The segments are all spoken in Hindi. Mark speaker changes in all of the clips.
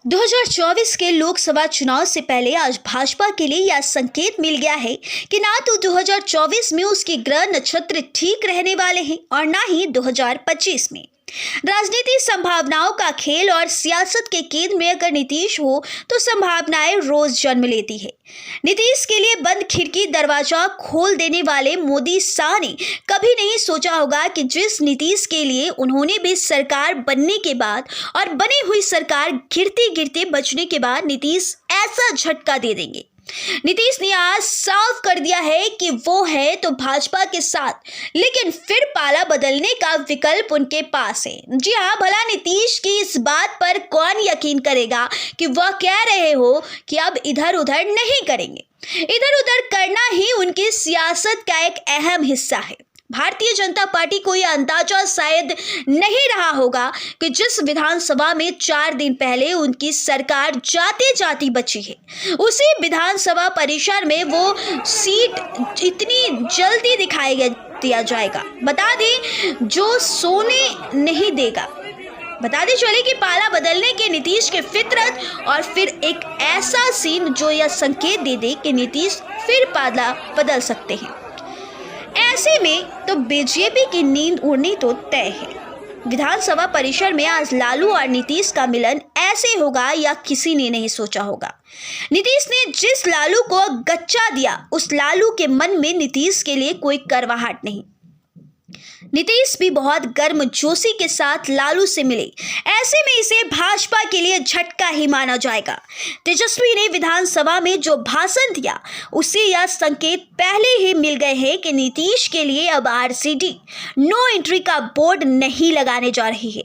Speaker 1: 2024 के लोकसभा चुनाव से पहले आज भाजपा के लिए यह संकेत मिल गया है कि ना तो 2024 में उसके ग्रह नक्षत्र ठीक रहने वाले हैं और ना ही 2025 में। राजनीति संभावनाओं का खेल और सियासत के केंद्र में अगर नीतीश हो तो संभावनाएं रोज जन्म लेती है। नीतीश के लिए बंद खिड़की दरवाजा खोल देने वाले मोदी शाह ने कभी नहीं सोचा होगा कि जिस नीतीश के लिए उन्होंने भी सरकार बनने के बाद और बनी हुई सरकार गिरते गिरते बचने के बाद नीतीश ऐसा झटका दे देंगे। नीतीश ने आज साफ कर दिया है कि वो है तो भाजपा के साथ, लेकिन फिर पाला बदलने का विकल्प उनके पास है। जी हाँ, भला नीतीश की इस बात पर कौन यकीन करेगा कि वह कह रहे हो कि अब इधर उधर नहीं करेंगे। इधर उधर करना ही उनकी सियासत का एक अहम हिस्सा है। भारतीय जनता पार्टी को यह अंदाजा शायद नहीं रहा होगा कि जिस विधानसभा में 4 दिन पहले उनकी सरकार जाते जाती बची है, उसी विधानसभा परिसर में वो सीट इतनी जल्दी दिया जाएगा। बता दें, जो सोने नहीं देगा। बताते चले कि पाला बदलने के नीतीश के फितरत और फिर एक ऐसा सीन जो यह संकेत दे दे कि नीतीश फिर पाला बदल सकते हैं। ऐसे में तो बीजेपी की नींद उड़नी तो तय है। विधानसभा परिसर में आज लालू और नीतीश का मिलन ऐसे होगा या किसी ने नहीं सोचा होगा। नीतीश ने जिस लालू को गच्चा दिया, उस लालू के मन में नीतीश के लिए कोई करवाहट नहीं। नीतीश भी बहुत गर्मजोशी के साथ लालू से मिले। ऐसे में इसे भाजपा के लिए झटका ही माना जाएगा। तेजस्वी ने विधानसभा में जो भाषण दिया, उसे यह संकेत पहले ही मिल गए हैं कि नीतीश के लिए अब आरसीडी नो एंट्री का बोर्ड नहीं लगाने जा रही है।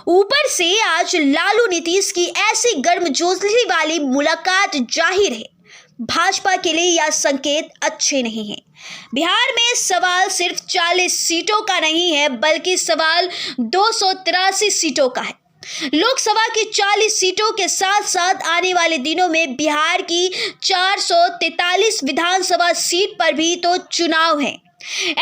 Speaker 1: ऊपर से आज लालू नीतीश की ऐसी गर्मजोशी वाली मुलाकात जाहिर है भाजपा के लिए यह संकेत अच्छे नहीं है। बिहार में सवाल सिर्फ 40 सीटों का नहीं है, बल्कि सवाल 283 सीटों का है। लोकसभा की 40 सीटों के साथ साथ आने वाले दिनों में बिहार की 443 विधानसभा सीट पर भी तो चुनाव है।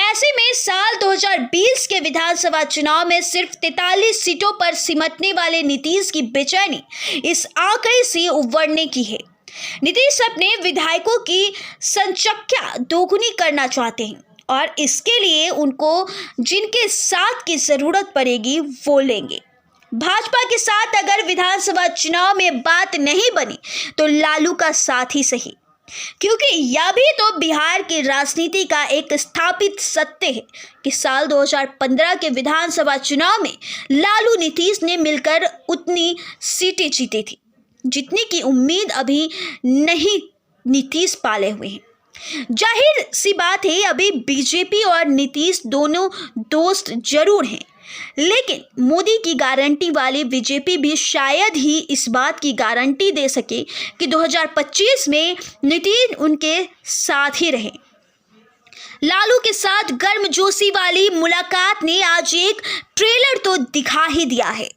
Speaker 1: ऐसे में साल 2020 के विधानसभा चुनाव में सिर्फ 43 सीटों पर सिमटने वाले नीतीश की बेचैनी इस आंकड़े से उबरने की है। नीतीश अपने विधायकों की संख्या दोगुनी करना चाहते हैं और इसके लिए उनको जिनके साथ की जरूरत पड़ेगी वो लेंगे। भाजपा के साथ अगर विधानसभा चुनाव में बात नहीं बनी तो लालू का साथ ही सही, क्योंकि यह भी तो बिहार की राजनीति का एक स्थापित सत्य है कि साल 2015 के विधानसभा चुनाव में लालू नीतीश ने मिलकर उतनी सीटें जीती थी जितनी की उम्मीद अभी नहीं नीतीश पाले हुए हैं। जाहिर सी बात है, अभी बीजेपी और नीतीश दोनों दोस्त जरूर हैं, लेकिन मोदी की गारंटी वाली बीजेपी भी शायद ही इस बात की गारंटी दे सके कि 2025 में नीतीश उनके साथ ही रहे। लालू के साथ गर्मजोशी वाली मुलाकात ने आज एक ट्रेलर तो दिखा ही दिया है।